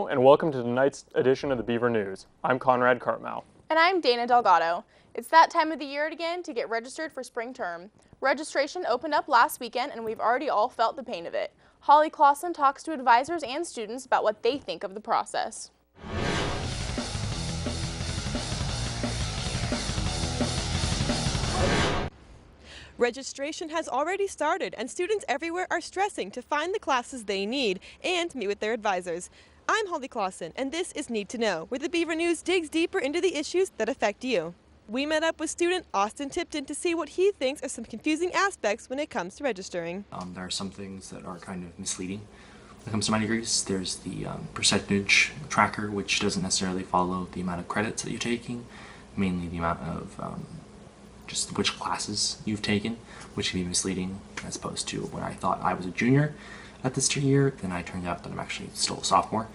and welcome to tonight's edition of the Beaver News. I'm Conrad Cartmell. And I'm Delgado. It's that time of the year again to get registered for spring term. Registration opened up last weekend and we've already all felt the pain of it. Holly Clausen talks to advisors and students about what they think of the process. Registration has already started and students everywhere are stressing to find the classes they need and meet with their advisors. I'm Holly Clausen and this is Need to Know, where the Beaver News digs deeper into the issues that affect you. We met up with student Austin Tipton to see what he thinks are some confusing aspects when it comes to registering. There are some things that are kind of misleading when it comes to my degrees. There's the percentage tracker, which doesn't necessarily follow the amount of credits that you're taking, mainly the amount of just which classes you've taken, which can be misleading as opposed to when I thought I was a junior at this year, then I turned out that I'm actually still a sophomore.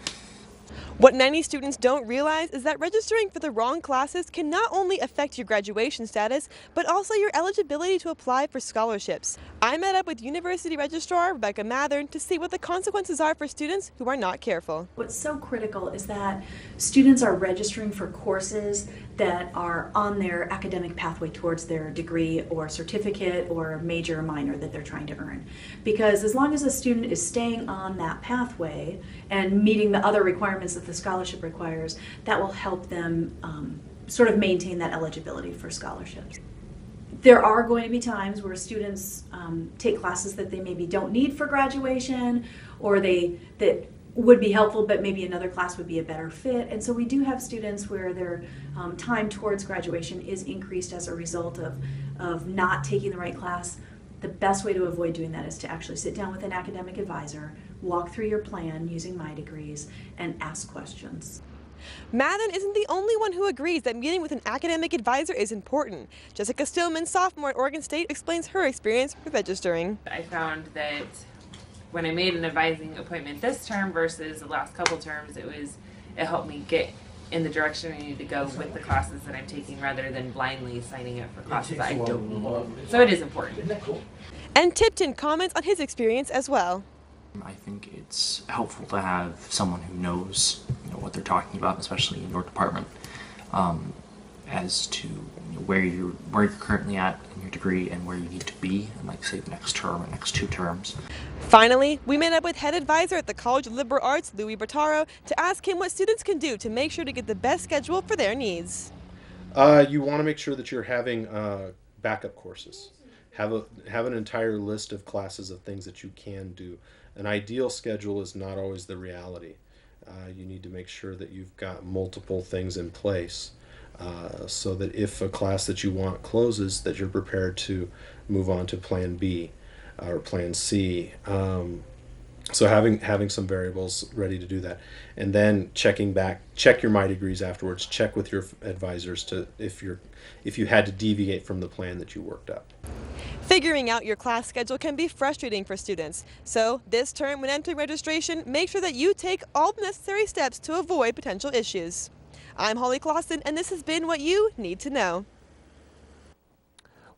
What many students don't realize is that registering for the wrong classes can not only affect your graduation status, but also your eligibility to apply for scholarships. I met up with University Registrar Rebecca Mathern to see what the consequences are for students who are not careful. What's so critical is that students are registering for courses that are on their academic pathway towards their degree or certificate or major or minor that they're trying to earn. Because as long as a student is staying on that pathway and meeting the other requirements that the scholarship requires, that will help them sort of maintain that eligibility for scholarships. There are going to be times where students take classes that they maybe don't need for graduation, or that would be helpful, but maybe another class would be a better fit. And so we do have students where their time towards graduation is increased as a result of not taking the right class. The best way to avoid doing that is to actually sit down with an academic advisor, walk through your plan using My Degrees, and ask questions. Mathern isn't the only one who agrees that meeting with an academic advisor is important. Jessica Stillman, sophomore at Oregon State, explains her experience with registering. I found that when I made an advising appointment this term versus the last couple terms, it helped me get in the direction I need to go with the classes that I'm taking rather than blindly signing up for classes I don't need. So it is important. And Tipton comments on his experience as well. I think it's helpful to have someone who knows, what they're talking about, especially in your department, as to where you're currently at in your degree and where you need to be in, like, say, the next term or next 2 terms. Finally, we met up with head advisor at the College of Liberal Arts, Louis Bertaro, to ask him what students can do to make sure to get the best schedule for their needs. You want to make sure that you're having backup courses. Have an entire list of classes of things that you can do. An ideal schedule is not always the reality. You need to make sure that you've got multiple things in place so that if a class that you want closes, that you're prepared to move on to plan B or plan C. So having some variables ready to do that, and then check your My Degrees afterwards. Check with your advisors to if you had to deviate from the plan that you worked up. Figuring out your class schedule can be frustrating for students. So this term, when entering registration, make sure that you take all the necessary steps to avoid potential issues. I'm Holly Clausen, and this has been What You Need to Know.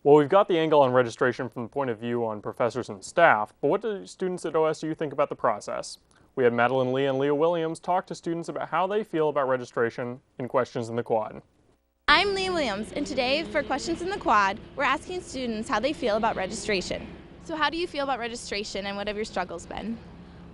Well, we've got the angle on registration from the point of view on professors and staff, but what do students at OSU think about the process? We had Madeline Lee and Leah Williams talk to students about how they feel about registration in Questions in the Quad. I'm Leah Williams, and today for Questions in the Quad, we're asking students how they feel about registration. So how do you feel about registration, and what have your struggles been?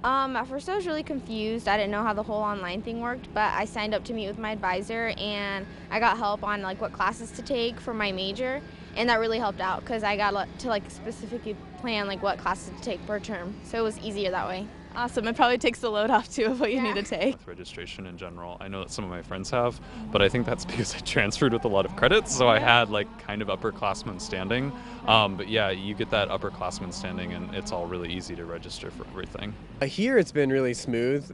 At first I was really confused. I didn't know how the whole online thing worked, but I signed up to meet with my advisor and I got help on what classes to take for my major, and that really helped out because I got to specifically plan what classes to take per term, so it was easier that way. Awesome. It probably takes the load off too of what you need to take. With registration in general, I know that some of my friends have, but I think that's because I transferred with a lot of credits, so I had kind of upperclassman standing. But yeah, you get that upperclassman standing and it's all really easy to register for everything. Here it's been really smooth.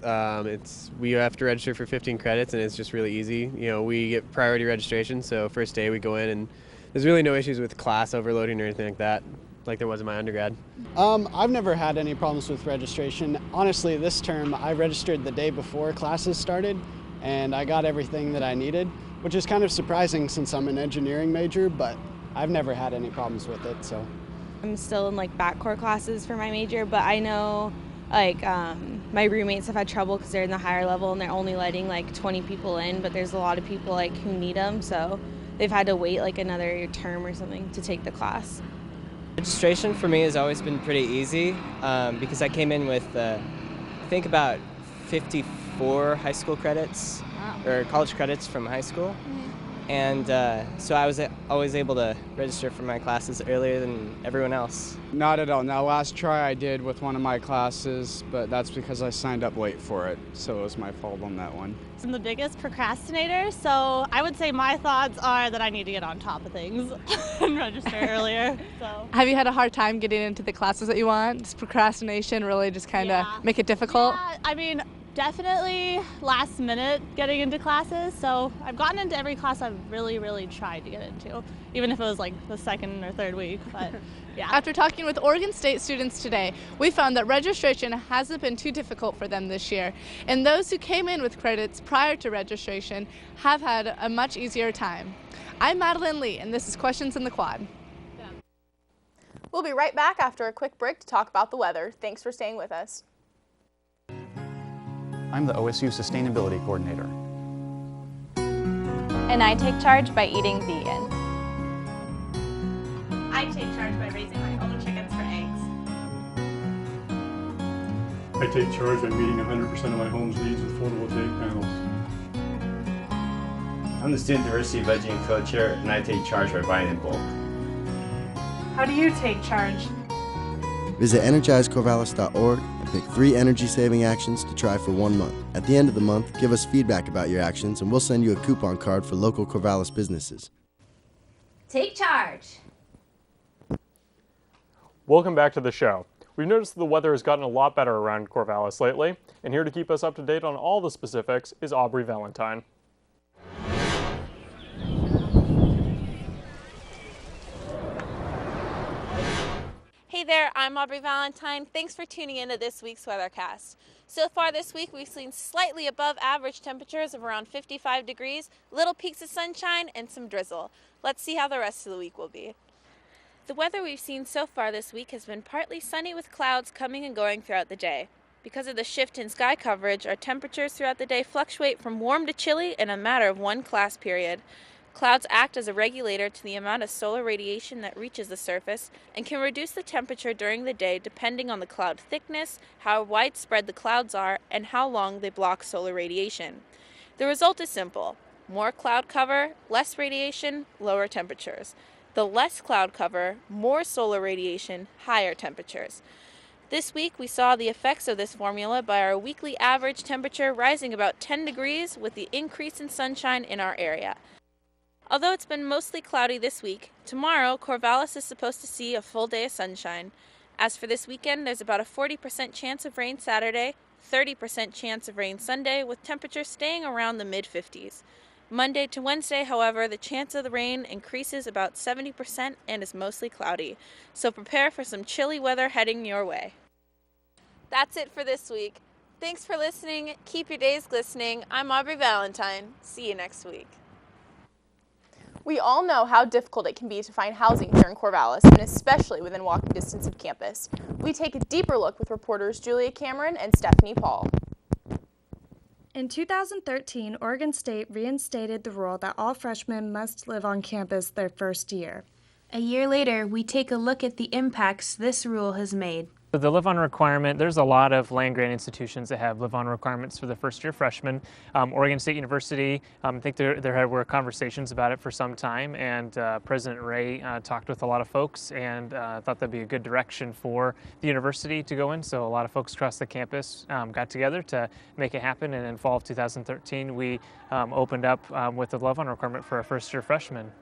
We have to register for 15 credits and it's just really easy. We get priority registration, so first day we go in and there's really no issues with class overloading or anything like that, like there was in my undergrad. I've never had any problems with registration. Honestly, this term I registered the day before classes started and I got everything that I needed, which is kind of surprising since I'm an engineering major, but I've never had any problems with it. So I'm still in backcourt classes for my major, but I know my roommates have had trouble because they're in the higher level and they're only letting like 20 people in, but there's a lot of people like who need them, so they've had to wait like another term or something to take the class. Registration for me has always been pretty easy because I came in with I think about 54 high school credits or college credits from high school. And so I was always able to register for my classes earlier than everyone else. Not at all. Now, last try I did with one of my classes, but that's because I signed up late for it, so it was my fault on that one. I'm the biggest procrastinator, so I would say my thoughts are that I need to get on top of things and register earlier. So. Have you had a hard time getting into the classes that you want? Does procrastination really just kind of make it difficult? Yeah, I mean, definitely last minute getting into classes, so I've gotten into every class I've really tried to get into, even if it was like the second or third week, but yeah. After talking with Oregon State students today, we found that registration hasn't been too difficult for them this year, and those who came in with credits prior to registration have had a much easier time. I'm Madeline Lee, and this is Questions in the Quad. We'll be right back after a quick break to talk about the weather. Thanks for staying with us. I'm the OSU Sustainability Coordinator. And I take charge by eating vegan. I take charge by raising my own chickens for eggs. I take charge by meeting 100% of my home's needs with photovoltaic panels. I'm the Student Diversity Veggie and Co-Chair, and I take charge by buying in bulk. How do you take charge? Visit energizecorvallis.org and pick 3 energy-saving actions to try for 1 month. At the end of the month, give us feedback about your actions, and we'll send you a coupon card for local Corvallis businesses. Take charge. Welcome back to the show. We've noticed the weather has gotten a lot better around Corvallis lately, and here to keep us up to date on all the specifics is Aubrey Valentine. Hey there, I'm Aubrey Valentine. Thanks for tuning in to this week's weathercast. So far this week, we've seen slightly above average temperatures of around 55 degrees, little peaks of sunshine, and some drizzle. Let's see how the rest of the week will be. The weather we've seen so far this week has been partly sunny with clouds coming and going throughout the day. Because of the shift in sky coverage, our temperatures throughout the day fluctuate from warm to chilly in a matter of one class period. Clouds act as a regulator to the amount of solar radiation that reaches the surface and can reduce the temperature during the day depending on the cloud thickness, how widespread the clouds are, and how long they block solar radiation. The result is simple. More cloud cover, less radiation, lower temperatures. The less cloud cover, more solar radiation, higher temperatures. This week we saw the effects of this formula by our weekly average temperature rising about 10 degrees with the increase in sunshine in our area. Although it's been mostly cloudy this week, tomorrow Corvallis is supposed to see a full day of sunshine. As for this weekend, there's about a 40% chance of rain Saturday, 30% chance of rain Sunday, with temperatures staying around the mid-50s. Monday to Wednesday, however, the chance of the rain increases about 70% and is mostly cloudy. So prepare for some chilly weather heading your way. That's it for this week. Thanks for listening. Keep your days glistening. I'm Aubrey Valentine. See you next week. We all know how difficult it can be to find housing here in Corvallis, and especially within walking distance of campus. We take a deeper look with reporters Julia Cameron and Stephanie Paul. In 2013, Oregon State reinstated the rule that all freshmen must live on campus their first year. A year later, we take a look at the impacts this rule has made. The live-on requirement, there's a lot of land-grant institutions that have live-on requirements for the first-year freshmen. Oregon State University, I think there were conversations about it for some time, and President Ray talked with a lot of folks and thought that'd be a good direction for the university to go in. So a lot of folks across the campus got together to make it happen, and in fall of 2013, we opened up with the live-on requirement for our first-year freshmen.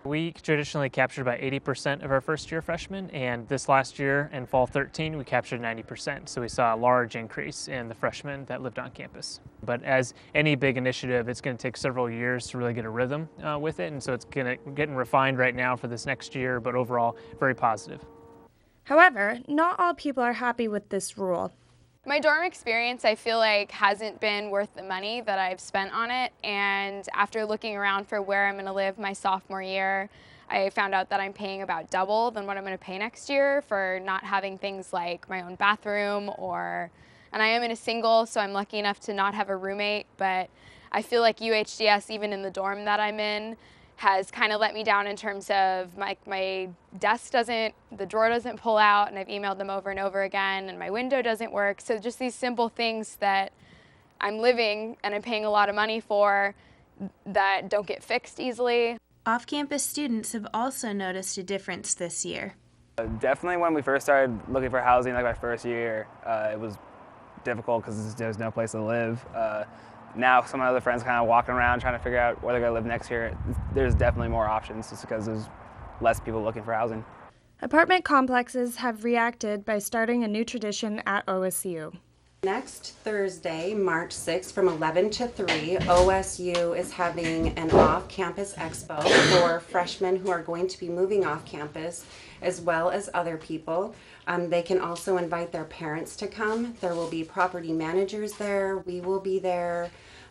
We traditionally captured about 80% of our first-year freshmen, and this last year in fall 13 we captured 90%, so we saw a large increase in the freshmen that lived on campus. But as any big initiative, it's going to take several years to really get a rhythm with it, and so it's getting refined right now for this next year, but overall very positive. However, not all people are happy with this rule. My dorm experience, I feel like, hasn't been worth the money that I've spent on it, and after looking around for where I'm going to live my sophomore year, I found out that I'm paying about double than what I'm going to pay next year for not having things like my own bathroom or And I am in a single, so I'm lucky enough to not have a roommate, but I feel like UHDS, even in the dorm that I'm in, has kind of let me down in terms of my desk the drawer doesn't pull out, and I've emailed them over and over again, and my window doesn't work. So just these simple things that I'm living and I'm paying a lot of money for that don't get fixed easily. Off-campus students have also noticed a difference this year. Definitely when we first started looking for housing, like my first year, it was difficult because there's no place to live. Now some of my other friends kind of walking around trying to figure out where they're going to live next year. There's definitely more options just because there's less people looking for housing. Apartment complexes have reacted by starting a new tradition at OSU. Next Thursday, March 6th from 11 to 3, OSU is having an off-campus expo for freshmen who are going to be moving off campus, as well as other people. They can also invite their parents to come. There will be property managers there. We will be there.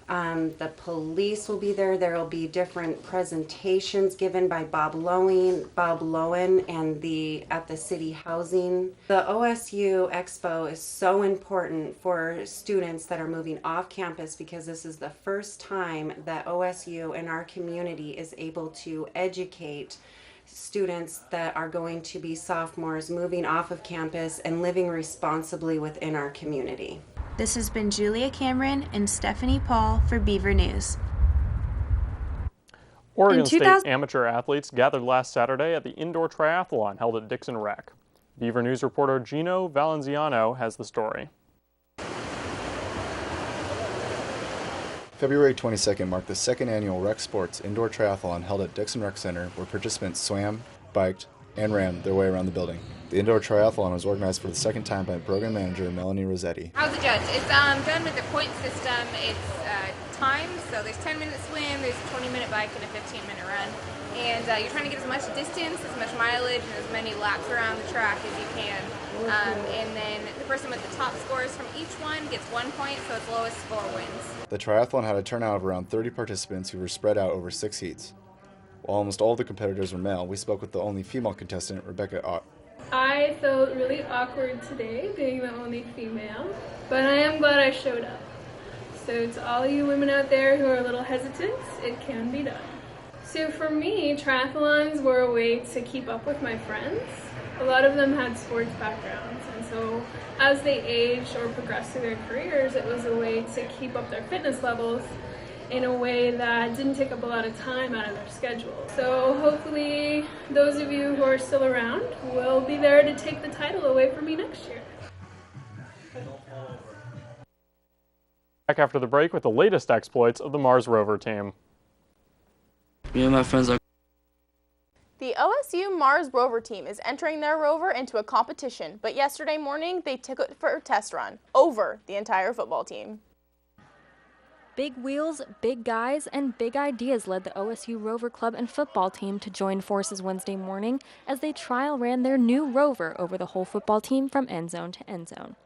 The police will be there. There will be different presentations given by Bob Lowen and at the city housing. The OSU Expo is so important for students that are moving off campus because this is the first time that OSU in our community is able to educate students that are going to be sophomores moving off of campus and living responsibly within our community. This has been Julia Cameron and Stephanie Paul for Beaver News. Oregon State amateur athletes gathered last Saturday at the indoor triathlon held at Dixon Rec. Beaver News reporter Gino Valenziano has the story. February 22nd marked the second annual Rec Sports Indoor Triathlon held at Dixon Rec Center, where participants swam, biked, and ran their way around the building. The indoor triathlon was organized for the second time by program manager Melanie Rossetti. How's it judged? It's done with the point system. It's timed, so there's 10-minute swim, there's a 20-minute bike, and a 15-minute run. And you're trying to get as much distance, as much mileage, and as many laps around the track as you can. And then the person with the top scores from each one gets 1 point, so its lowest score wins. The triathlon had a turnout of around 30 participants who were spread out over 6 heats. While almost all of the competitors were male, we spoke with the only female contestant, Rebecca Ott. I felt really awkward today, being the only female, but I am glad I showed up. So to all you women out there who are a little hesitant, it can be done. So for me, triathlons were a way to keep up with my friends. A lot of them had sports backgrounds, and so as they aged or progressed through their careers, it was a way to keep up their fitness levels in a way that didn't take up a lot of time out of their schedule. So hopefully those of you who are still around will be there to take the title away from me next year. Back after the break with the latest exploits of the Mars Rover team. Me and my friends are... The OSU Mars Rover team is entering their rover into a competition, but yesterday morning they took it for a test run over the entire football team. Big wheels, big guys, and big ideas led the OSU Rover Club and football team to join forces Wednesday morning as they trial ran their new Rover over the whole football team from end zone to end zone.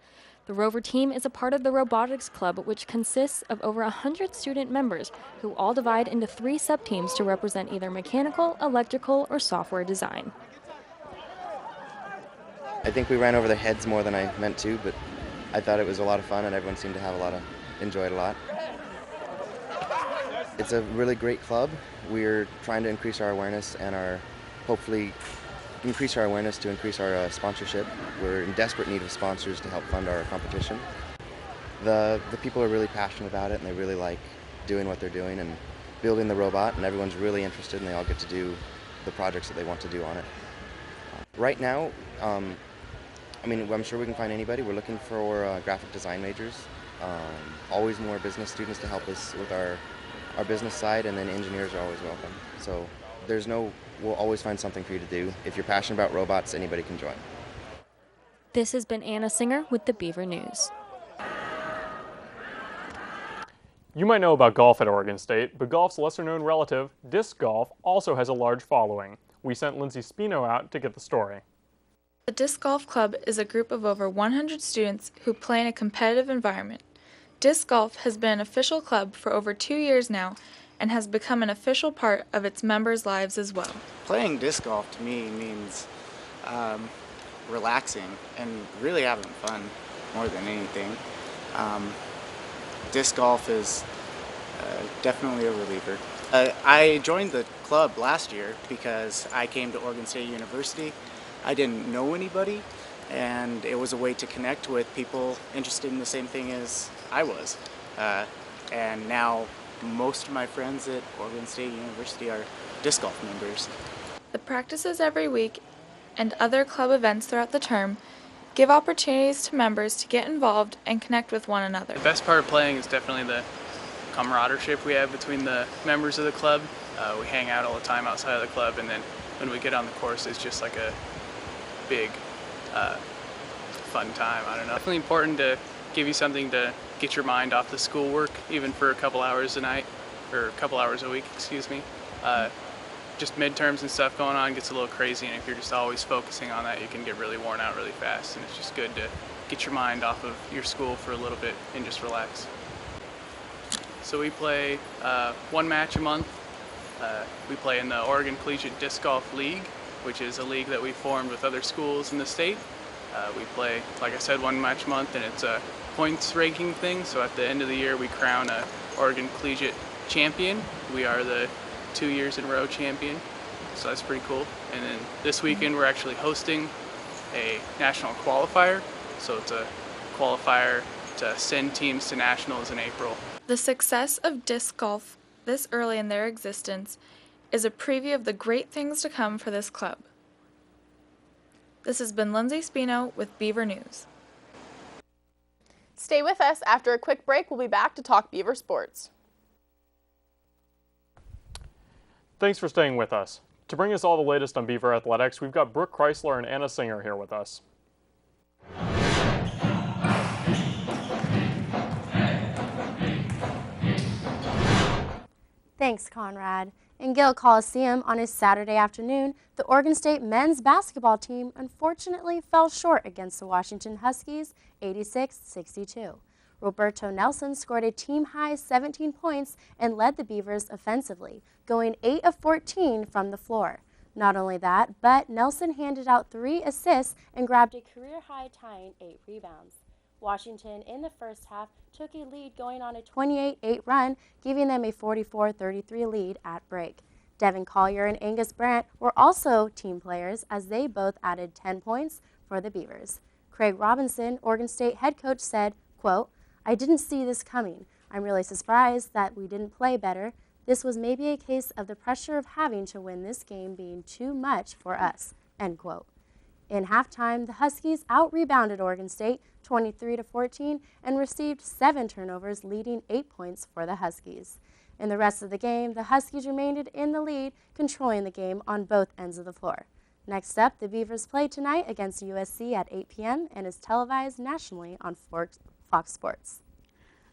The Rover team is a part of the Robotics Club, which consists of over 100 student members who all divide into 3 sub-teams to represent either mechanical, electrical, or software design. I think we ran over their heads more than I meant to, but I thought it was a lot of fun and everyone seemed to enjoy it a lot. It's a really great club. We're trying to increase our awareness and hopefully increase our awareness to increase our sponsorship. We're in desperate need of sponsors to help fund our competition. The people are really passionate about it and they really like doing what they're doing and building the robot, and everyone's really interested and they all get to do the projects that they want to do on it. Right now, I'm sure we can find anybody. We're looking for graphic design majors, always more business students to help us with our business side, and then engineers are always welcome. So we'll always find something for you to do. If you're passionate about robots, anybody can join. This has been Anna Singer with the Beaver News. You might know about golf at Oregon State, but golf's lesser-known relative, disc golf, also has a large following. We sent Lindsay Spino out to get the story. The Disc Golf Club is a group of over 100 students who play in a competitive environment. Disc golf has been an official club for over 2 years now and has become an official part of its members' lives as well. Playing disc golf to me means relaxing and really having fun more than anything. Disc golf is definitely a reliever. I joined the club last year because I came to Oregon State University. I didn't know anybody, and it was a way to connect with people interested in the same thing as I was. And now most of my friends at Oregon State University are disc golf members. The practices every week and other club events throughout the term give opportunities to members to get involved and connect with one another. The best part of playing is definitely the camaraderie we have between the members of the club. We hang out all the time outside of the club, and then when we get on the course, it's just like a big fun time. I don't know. Definitely important to give you something to get your mind off the schoolwork, even for a couple hours a night, or a couple hours a week, excuse me. Just midterms and stuff going on gets a little crazy, and if you're just always focusing on that, you can get really worn out really fast, and it's just good to get your mind off of your school for a little bit and just relax. So we play one match a month. We play in the Oregon Collegiate Disc Golf League, which is a league that we formed with other schools in the state. We play, like I said, one match a month, and it's a points ranking thing, so at the end of the year we crown a Oregon Collegiate champion. We are the 2 years in a row champion, so that's pretty cool. And then this weekend we're actually hosting a national qualifier, so it's a qualifier to send teams to nationals in April. The success of disc golf this early in their existence is a preview of the great things to come for this club. This has been Lindsay Spino with Beaver News. Stay with us. After a quick break, we'll be back to talk Beaver sports. Thanks for staying with us. To bring us all the latest on Beaver athletics, we've got Brooke Chrysler and Anna Singer here with us. Thanks, Conrad. In Gill Coliseum on a Saturday afternoon, the Oregon State men's basketball team unfortunately fell short against the Washington Huskies, 86-62. Roberto Nelson scored a team-high 17 points and led the Beavers offensively, going 8 of 14 from the floor. Not only that, but Nelson handed out 3 assists and grabbed a career-high tying 8 rebounds. Washington, in the first half, took a lead going on a 28-8 run, giving them a 44-33 lead at break. Devin Collier and Angus Brandt were also team players as they both added 10 points for the Beavers. Craig Robinson, Oregon State head coach, said, quote, "I didn't see this coming. I'm really surprised that we didn't play better. This was maybe a case of the pressure of having to win this game being too much for us," end quote. In halftime, the Huskies out-rebounded Oregon State 23-14 and received 7 turnovers, leading 8 points for the Huskies. In the rest of the game, the Huskies remained in the lead, controlling the game on both ends of the floor. Next up, the Beavers play tonight against USC at 8 p.m. and is televised nationally on Fox Sports.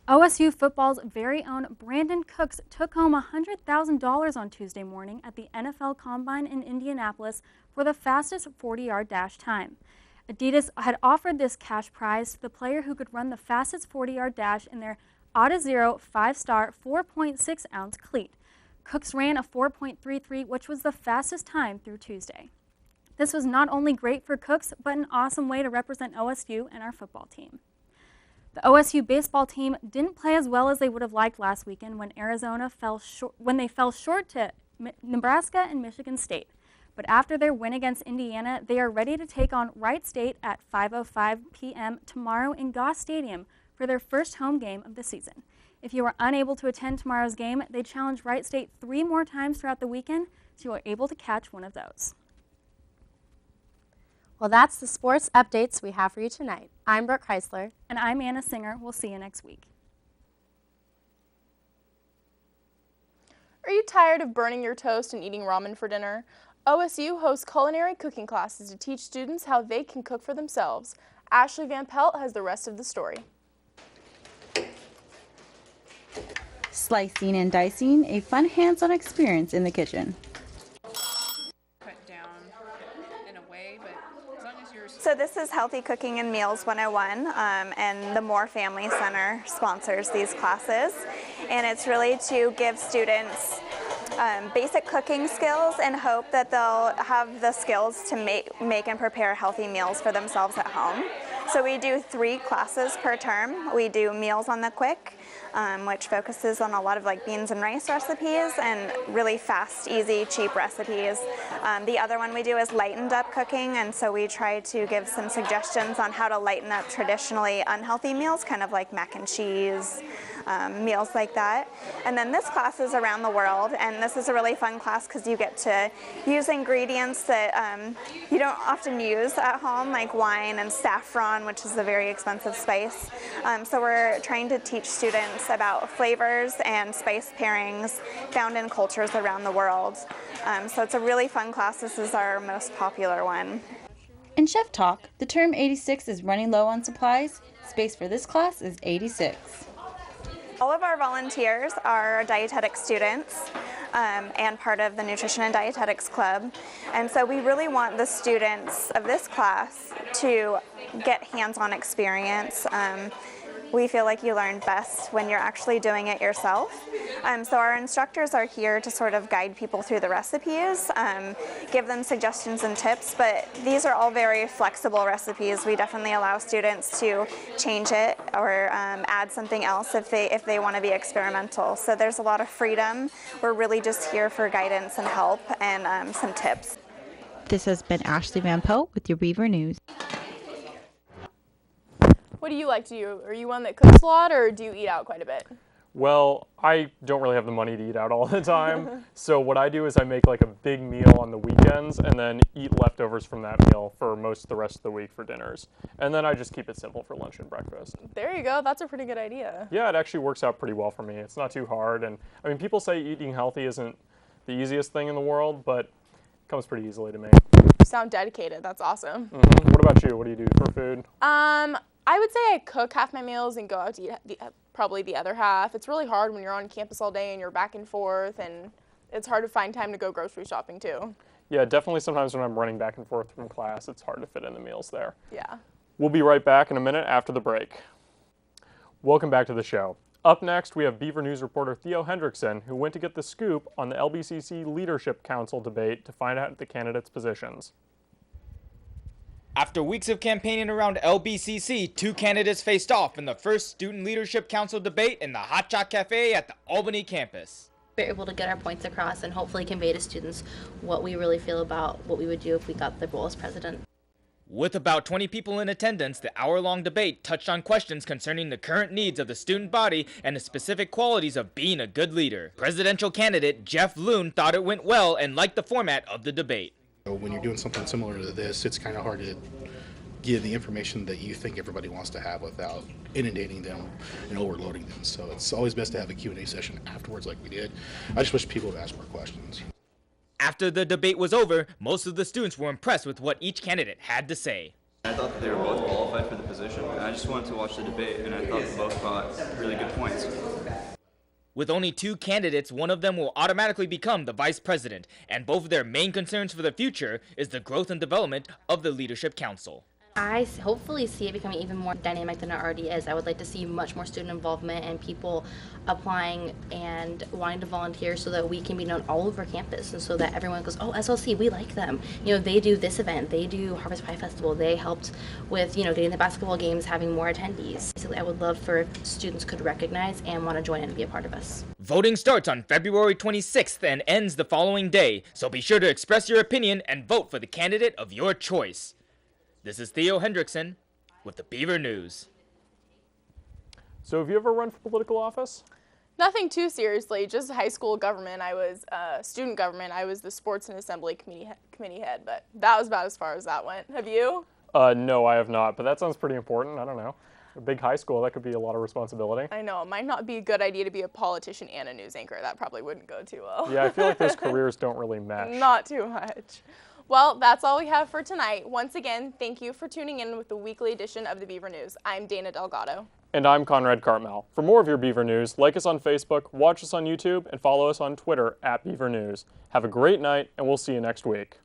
OSU Football's very own Brandon Cooks took home $100,000 on Tuesday morning at the NFL Combine in Indianapolis for the fastest 40-yard dash time. Adidas had offered this cash prize to the player who could run the fastest 40-yard dash in their Adazero 5-star 4.6-ounce cleat. Cooks ran a 4.33, which was the fastest time through Tuesday. This was not only great for Cooks, but an awesome way to represent OSU and our football team. The OSU baseball team didn't play as well as they would have liked last weekend when they fell short to Nebraska and Michigan State. But after their win against Indiana, they are ready to take on Wright State at 5:05 p.m. tomorrow in Goss Stadium for their first home game of the season. If you are unable to attend tomorrow's game, they challenge Wright State 3 more times throughout the weekend, so you are able to catch one of those. Well, that's the sports updates we have for you tonight. I'm Brooke Chrysler. And I'm Anna Singer. We'll see you next week. Are you tired of burning your toast and eating ramen for dinner? OSU hosts culinary cooking classes to teach students how they can cook for themselves. Ashley Van Pelt has the rest of the story. Slicing and dicing, a fun hands-on experience in the kitchen. So this is Healthy Cooking and Meals 101, and the Moore Family Center sponsors these classes. And it's really to give students basic cooking skills and hope that they'll have the skills to make and prepare healthy meals for themselves at home. So we do 3 classes per term. We do Meals on the Quick, which focuses on a lot of like beans and rice recipes and really fast, easy, cheap recipes. The other one we do is lightened up cooking, and so we try to give some suggestions on how to lighten up traditionally unhealthy meals, kind of like mac and cheese, meals like that. And then this class is around the world, and this is a really fun class because you get to use ingredients that you don't often use at home, like wine and saffron, which is a very expensive spice. So we're trying to teach students about flavors and spice pairings found in cultures around the world. So it's a really fun class. This is our most popular one. In Chef Talk, the term 86 is running low on supplies. Space for this class is 86. All of our volunteers are dietetic students and part of the Nutrition and Dietetics Club. And so we really want the students of this class to get hands-on experience. We feel like you learn best when you're actually doing it yourself. So our instructors are here to sort of guide people through the recipes, give them suggestions and tips, but these are all very flexible recipes. We definitely allow students to change it or add something else if they want to be experimental. So there's a lot of freedom. We're really just here for guidance and help and some tips. This has been Ashley Van Poe with your Beaver News. What do you like to do? Are you one that cooks a lot, or do you eat out quite a bit? Well, I don't really have the money to eat out all the time, so what I do is I make like a big meal on the weekends and then eat leftovers from that meal for most of the rest of the week for dinners. And then I just keep it simple for lunch and breakfast. There you go. That's a pretty good idea. Yeah, it actually works out pretty well for me. It's not too hard, and I mean, people say eating healthy isn't the easiest thing in the world, but it comes pretty easily to me. You sound dedicated. That's awesome. Mm-hmm. What about you? What do you do for food? I would say I cook half my meals and go out to eat probably the other half. It's really hard when you're on campus all day and you're back and forth, and it's hard to find time to go grocery shopping too. Yeah, definitely sometimes when I'm running back and forth from class, it's hard to fit in the meals there. Yeah. We'll be right back in a minute after the break. Welcome back to the show. Up next, we have Beaver News reporter Theo Hendrickson, who went to get the scoop on the LBCC Leadership Council debate to find out the candidates' positions. After weeks of campaigning around LBCC, 2 candidates faced off in the first Student Leadership Council debate in the Hot Shot Cafe at the Albany campus. We're able to get our points across and hopefully convey to students what we really feel about what we would do if we got the role as president. With about 20 people in attendance, the hour-long debate touched on questions concerning the current needs of the student body and the specific qualities of being a good leader. Presidential candidate Jeff Loon thought it went well and liked the format of the debate. When you're doing something similar to this, it's kind of hard to give the information that you think everybody wants to have without inundating them and overloading them. So it's always best to have a Q&A session afterwards like we did. I just wish people would ask more questions. After the debate was over, most of the students were impressed with what each candidate had to say. I thought that they were both qualified for the position. I just wanted to watch the debate, and I thought they both brought really good points. With only 2 candidates, one of them will automatically become the vice president, and both of their main concerns for the future is the growth and development of the Leadership Council. I hopefully see it becoming even more dynamic than it already is. I would like to see much more student involvement and people applying and wanting to volunteer so that we can be known all over campus and so that everyone goes, oh, SLC, we like them. You know, they do this event, they do Harvest Pie Festival, they helped with, you know, getting the basketball games, having more attendees. Basically, I would love for if students could recognize and want to join and be a part of us. Voting starts on February 26th and ends the following day, so be sure to express your opinion and vote for the candidate of your choice. This is Theo Hendrickson with the Beaver News. So have you ever run for political office? Nothing too seriously, just high school government. I was student government. I was the sports and assembly committee head, but that was about as far as that went. Have you? No, I have not, but that sounds pretty important. I don't know. A big high school, that could be a lot of responsibility. I know. It might not be a good idea to be a politician and a news anchor. That probably wouldn't go too well. Yeah, I feel like those careers don't really mesh. Not too much. Well, that's all we have for tonight. Once again, thank you for tuning in with the weekly edition of the Beaver News. I'm Dana Delgado. And I'm Conrad Cartmell. For more of your Beaver News, like us on Facebook, watch us on YouTube, and follow us on Twitter @Beaver News. Have a great night, and we'll see you next week.